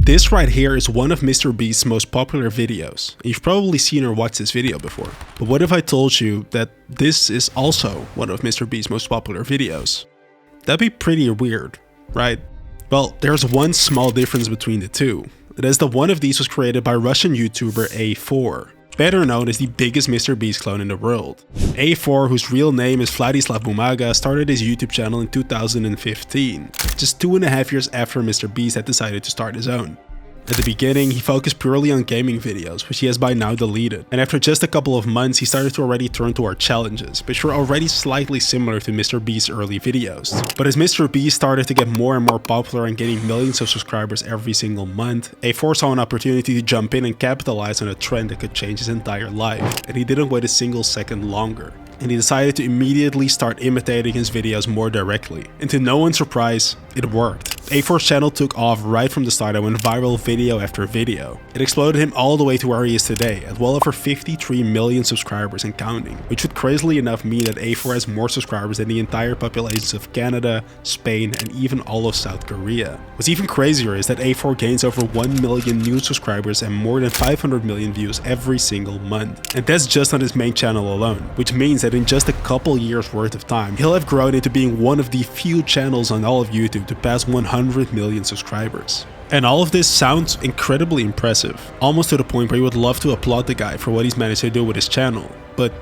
This right here is one of MrBeast's most popular videos. You've probably seen or watched this video before. But what if I told you that this is also one of MrBeast's most popular videos? That'd be pretty weird, right? Well, there's one small difference between the two. It is that one of these was created by Russian YouTuber A4, better known as the biggest MrBeast clone in the world. A4, whose real name is Vladislav Bumaga, started his YouTube channel in 2015, just 2.5 years after MrBeast had decided to start his own. At the beginning, he focused purely on gaming videos, which he has by now deleted, and after just a couple of months he started to already turn to our challenges, which were already slightly similar to MrBeast's early videos. But as MrBeast started to get more and more popular and getting millions of subscribers every single month, A4 saw an opportunity to jump in and capitalize on a trend that could change his entire life, and he didn't wait a single second longer. And he decided to immediately start imitating his videos more directly. And to no one's surprise, it worked. A4's channel took off right from the start and went viral video after video. It exploded him all the way to where he is today, at well over 53 million subscribers and counting, which would crazily enough mean that A4 has more subscribers than the entire populations of Canada, Spain, and even all of South Korea. What's even crazier is that A4 gains over 1 million new subscribers and more than 500 million views every single month. And that's just on his main channel alone, which means that in just a couple years worth of time, he'll have grown into being one of the few channels on all of YouTube to pass 100 million subscribers. And all of this sounds incredibly impressive, almost to the point where you would love to applaud the guy for what he's managed to do with his channel. But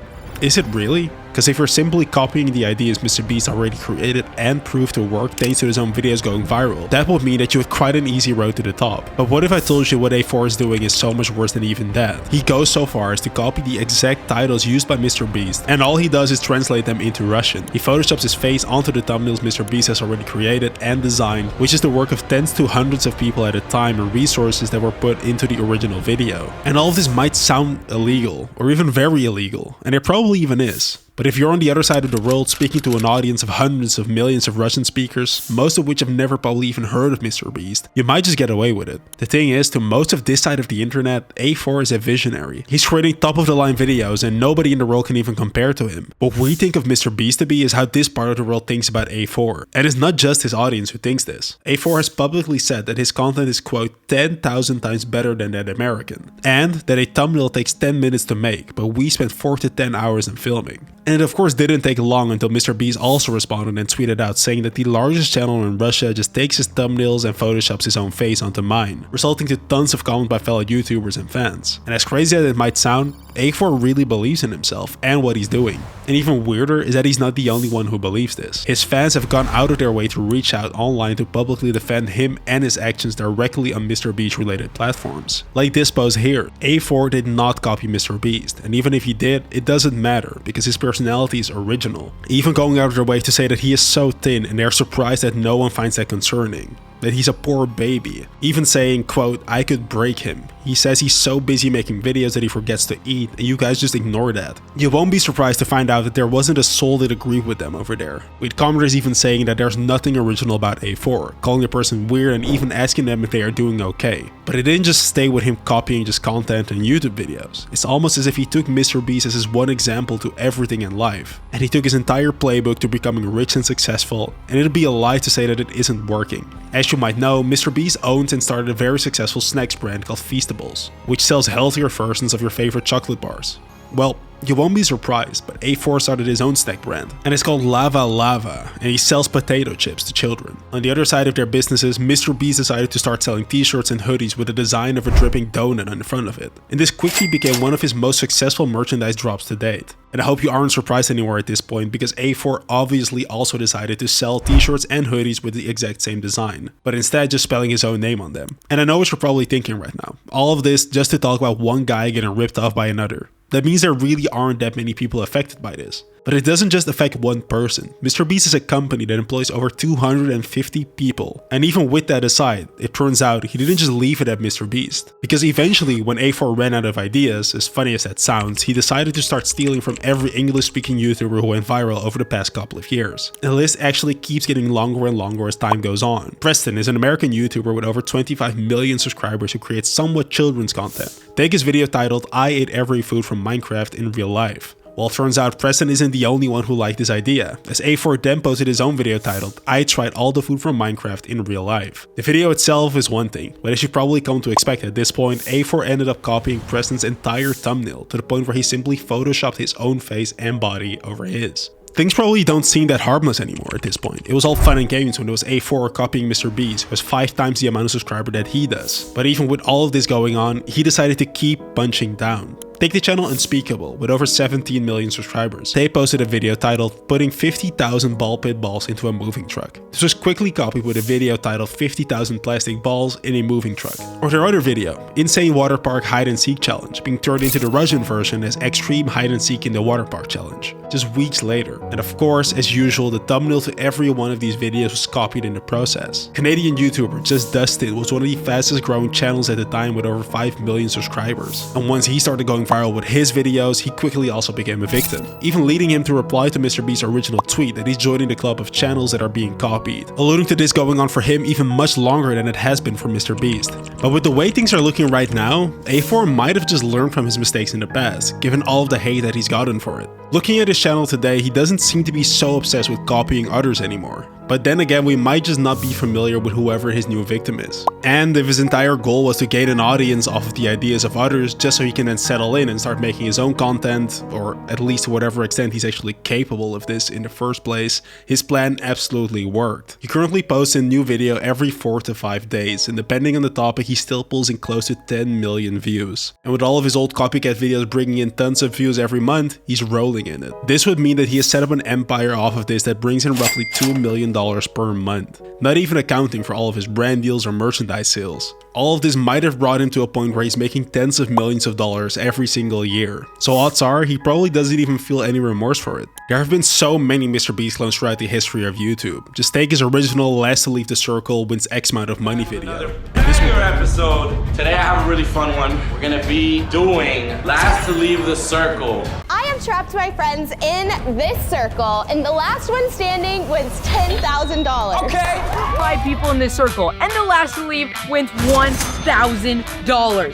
is it really? Because if you're simply copying the ideas MrBeast already created and proved to work thanks to his own videos going viral, that would mean that you have quite an easy road to the top. But what if I told you what A4 is doing is so much worse than even that? He goes so far as to copy the exact titles used by MrBeast, and all he does is translate them into Russian. He photoshops his face onto the thumbnails MrBeast has already created and designed, which is the work of tens to hundreds of people at a time and resources that were put into the original video. And all of this might sound illegal, or even very illegal, and it probably even is. But if you're on the other side of the world speaking to an audience of hundreds of millions of Russian speakers, most of which have never probably even heard of MrBeast, you might just get away with it. The thing is, to most of this side of the internet, A4 is a visionary. He's creating top of the line videos and nobody in the world can even compare to him. What we think of MrBeast to be is how this part of the world thinks about A4. And it's not just his audience who thinks this. A4 has publicly said that his content is, quote, 10,000 times better than that American. And that a thumbnail takes 10 minutes to make, but we spent 4 to 10 hours in filming. And it of course didn't take long until MrBeast also responded and tweeted out saying that the largest channel in Russia just takes his thumbnails and photoshops his own face onto mine, resulting to tons of comments by fellow YouTubers and fans. And as crazy as it might sound, A4 really believes in himself and what he's doing. And even weirder is that he's not the only one who believes this. His fans have gone out of their way to reach out online to publicly defend him and his actions directly on MrBeast related platforms. Like this post here, A4 did not copy MrBeast, and even if he did, it doesn't matter because his personality is original. Even going out of their way to say that he is so thin and they're surprised that no one finds that concerning. That he's a poor baby. Even saying, quote, I could break him. He says he's so busy making videos that he forgets to eat, and you guys just ignore that. You won't be surprised to find out that there wasn't a soul that agreed with them over there, with commenters even saying that there's nothing original about A4, calling the person weird and even asking them if they are doing okay. But it didn't just stay with him copying just content and YouTube videos. It's almost as if he took MrBeast as his one example to everything in life, and he took his entire playbook to becoming rich and successful, and it'd be a lie to say that it isn't working. As you might know, MrBeast owns and started a very successful snacks brand called Feastables, which sells healthier versions of your favorite chocolate bars. Well, you won't be surprised, but A4 started his own snack brand, and it's called Lava Lava, and he sells potato chips to children. On the other side of their businesses, MrBeast decided to start selling t-shirts and hoodies with the design of a dripping donut on the front of it, and this quickly became one of his most successful merchandise drops to date. And I hope you aren't surprised anymore at this point, because A4 obviously also decided to sell t-shirts and hoodies with the exact same design, but instead just spelling his own name on them. And I know what you're probably thinking right now. All of this just to talk about one guy getting ripped off by another. That means there really aren't that many people affected by this. But it doesn't just affect one person. MrBeast is a company that employs over 250 people. And even with that aside, it turns out he didn't just leave it at MrBeast. Because eventually, when A4 ran out of ideas, as funny as that sounds, he decided to start stealing from every English-speaking YouTuber who went viral over the past couple of years. The list actually keeps getting longer and longer as time goes on. Preston is an American YouTuber with over 25 million subscribers who creates somewhat children's content. Take his video titled I Ate Every Food from Minecraft in Real Life. Well, it turns out Preston isn't the only one who liked this idea, as A4 then posted his own video titled, "I tried all the food from Minecraft in real life." The video itself is one thing, but as you've probably come to expect at this point, A4 ended up copying Preston's entire thumbnail to the point where he simply photoshopped his own face and body over his. Things probably don't seem that harmless anymore at this point. It was all fun and games when it was A4 copying MrBeast, who has 5 times the amount of subscribers that he does. But even with all of this going on, he decided to keep punching down. Take the channel Unspeakable, with over 17 million subscribers. They posted a video titled, "Putting 50,000 ball pit balls into a moving truck." This was quickly copied with a video titled, "50,000 plastic balls in a moving truck." Or their other video, "Insane Water Park Hide and Seek Challenge," being turned into the Russian version as "Extreme Hide and Seek in the Water Park Challenge," just weeks later. And of course, as usual, the thumbnail to every one of these videos was copied in the process. Canadian YouTuber Just Dustin was one of the fastest growing channels at the time with over 5 million subscribers. And once he started going viral with his videos, he quickly also became a victim, even leading him to reply to MrBeast's original tweet that he's joining the club of channels that are being copied, alluding to this going on for him even much longer than it has been for MrBeast. But with the way things are looking right now, A4 might have just learned from his mistakes in the past, given all of the hate that he's gotten for it. Looking at his channel today, he doesn't seem to be so obsessed with copying others anymore. But then again, we might just not be familiar with whoever his new victim is. And if his entire goal was to gain an audience off of the ideas of others just so he can then settle in and start making his own content, or at least to whatever extent he's actually capable of this in the first place, his plan absolutely worked. He currently posts a new video every 4 to 5 days, and depending on the topic, he still pulls in close to 10 million views. And with all of his old copycat videos bringing in tons of views every month, he's rolling in it. This would mean that he has set up an empire off of this that brings in roughly $2 million per month, not even accounting for all of his brand deals or merchandise sales. All of this might have brought him to a point where he's making tens of millions of dollars every single year. So odds are, he probably doesn't even feel any remorse for it. There have been so many MrBeast clones throughout the history of YouTube. Just take his original "Last to Leave the Circle wins X amount of money" video. Video episode. Today I have a really fun one. We're gonna be doing Last to Leave the Circle. I have trapped my friends in this circle, and the last one standing wins $10,000. Okay. 5 people in this circle, and the last to leave wins $1,000.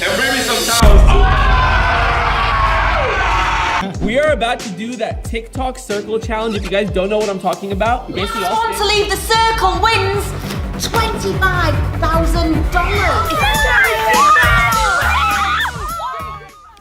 And bring me some towels. We are about to do that TikTok circle challenge. If you guys don't know what I'm talking about, basically all Want to leave the circle wins $25,000.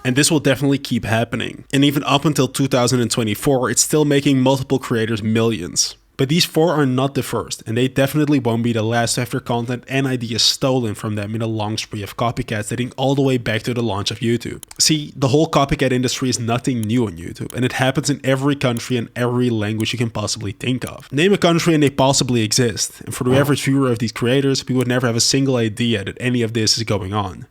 And this will definitely keep happening. And even up until 2024, it's still making multiple creators millions. But these 4 are not the first, and they definitely won't be the last to have their content and ideas stolen from them in a long spree of copycats dating all the way back to the launch of YouTube. See, the whole copycat industry is nothing new on YouTube, and it happens in every country and every language you can possibly think of. Name a country and they possibly exist, and for the average viewer of these creators, we would never have a single idea that any of this is going on.